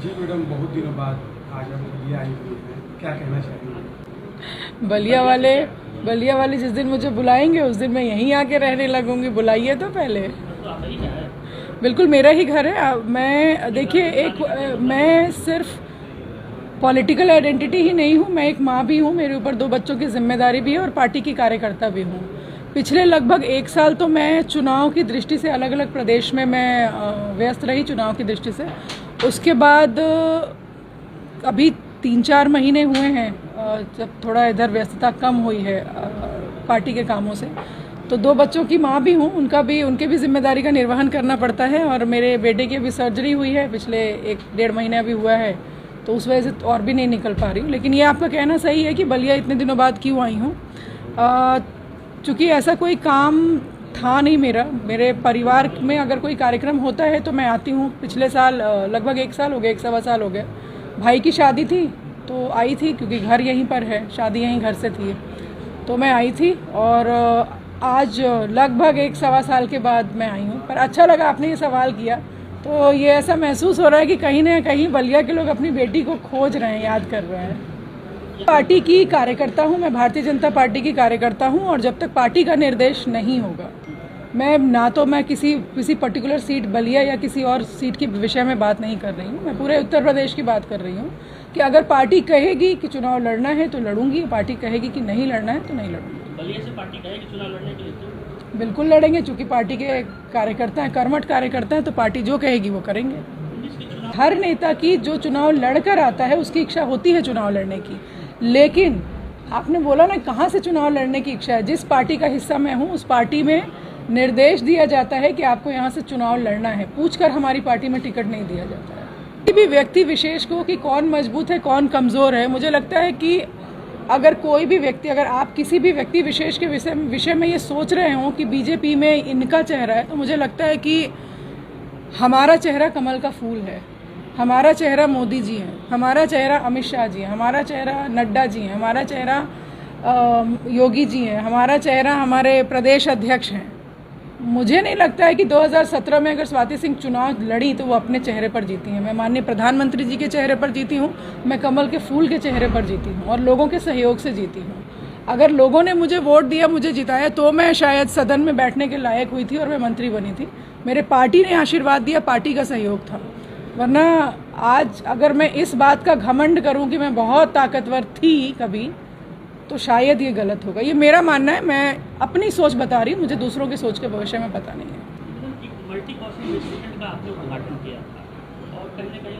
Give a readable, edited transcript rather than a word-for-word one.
जी madam, बहुत दिनों बाद आज हम बलिया आई हुई हैं, क्या कहना चाहेंगे? बलिया वाले जिस दिन मुझे बुलाएंगे उस दिन मैं यहीं आके रहने लगूंगी। बुलाइए तो पहले। बिल्कुल मेरा ही घर है। मैं देखिए मैं सिर्फ पॉलिटिकल आइडेंटिटी ही नहीं हूँ, मैं एक माँ भी हूँ, मेरे ऊपर 2 बच्चों की जिम्मेदारी भी है और पार्टी की कार्यकर्ता भी हूँ। पिछले लगभग 1 साल तो मैं चुनाव की दृष्टि से अलग अलग प्रदेश में मैं व्यस्त रही चुनाव की दृष्टि से। उसके बाद अभी 3-4 महीने हुए हैं जब थोड़ा इधर व्यस्तता कम हुई है पार्टी के कामों से, तो 2 बच्चों की माँ भी हूँ, उनके भी जिम्मेदारी का निर्वहन करना पड़ता है। और मेरे बेटे की अभी सर्जरी हुई है, पिछले 1-1.5 महीने अभी हुआ है, तो उस वजह से और भी नहीं निकल पा रही हूँ। लेकिन ये आपका कहना सही है कि बलिया इतने दिनों बाद क्यों आई हूँ। चूँकि ऐसा कोई काम था नहीं मेरे परिवार में अगर कोई कार्यक्रम होता है तो मैं आती हूँ। पिछले साल लगभग 1 साल हो गया, 1 सवा साल हो गया, भाई की शादी थी तो आई थी, क्योंकि घर यहीं पर है, शादी यहीं घर से थी तो मैं आई थी। और आज लगभग 1 सवा साल के बाद मैं आई हूँ। पर अच्छा लगा आपने ये सवाल किया, तो ये ऐसा महसूस हो रहा है कि कहीं ना कहीं बलिया के लोग अपनी बेटी को खोज रहे हैं, याद कर रहे हैं। पार्टी की कार्यकर्ता हूँ, मैं भारतीय जनता पार्टी की कार्यकर्ता हूँ और जब तक पार्टी का निर्देश नहीं होगा मैं किसी पर्टिकुलर सीट बलिया या किसी और सीट के विषय में बात नहीं कर रही हूँ। मैं पूरे उत्तर प्रदेश की बात कर रही हूँ कि अगर पार्टी कहेगी कि चुनाव लड़ना है तो लड़ूंगी, पार्टी कहेगी कि नहीं लड़ना है तो नहीं लड़ूंगी। बलिया से पार्टी कहेगी चुनाव लड़ने के लिए तो बिल्कुल लड़ेंगे, चूँकि पार्टी के कार्यकर्ता हैं, कर्मठ कार्यकर्ता हैं, तो पार्टी जो कहेगी वो करेंगे। हर नेता की जो चुनाव लड़कर आता है उसकी इच्छा होती है चुनाव लड़ने की, लेकिन आपने बोला ना कहाँ से चुनाव लड़ने की इच्छा है। जिस पार्टी का हिस्सा मैं हूँ उस पार्टी में निर्देश दिया जाता है कि आपको यहाँ से चुनाव लड़ना है, पूछकर हमारी पार्टी में टिकट नहीं दिया जाता है। किसी भी व्यक्ति विशेष को कि कौन मजबूत है कौन कमज़ोर है, मुझे लगता है कि अगर कोई भी व्यक्ति, अगर आप किसी भी व्यक्ति विशेष के विषय में ये सोच रहे हों कि बीजेपी में इनका चेहरा है, तो मुझे लगता है कि हमारा चेहरा कमल का फूल है, हमारा चेहरा मोदी जी हैं, हमारा चेहरा अमित शाह जी हैं, हमारा चेहरा नड्डा जी हैं, हमारा चेहरा योगी जी हैं, हमारा चेहरा हमारे प्रदेश अध्यक्ष हैं। मुझे नहीं लगता है कि 2017 में अगर स्वाति सिंह चुनाव लड़ी तो वो अपने चेहरे पर जीती हैं। मैं माननीय प्रधानमंत्री जी के चेहरे पर जीती हूँ, मैं कमल के फूल के चेहरे पर जीती हूँ और लोगों के सहयोग से जीती हूँ। अगर लोगों ने मुझे वोट दिया, मुझे जिताया, तो मैं शायद सदन में बैठने के लायक हुई थी और मैं मंत्री बनी थी। मेरे पार्टी ने आशीर्वाद दिया, पार्टी का सहयोग था। वरना आज अगर मैं इस बात का घमंड करूं कि मैं बहुत ताकतवर थी कभी, तो शायद ये गलत होगा। ये मेरा मानना है, मैं अपनी सोच बता रही हूँ, मुझे दूसरों की सोच के भविष्य में पता नहीं है। मल्टी कॉस्ट इन्वेस्टमेंट का आपने उद्घाटन किया था और कहीं ना कहीं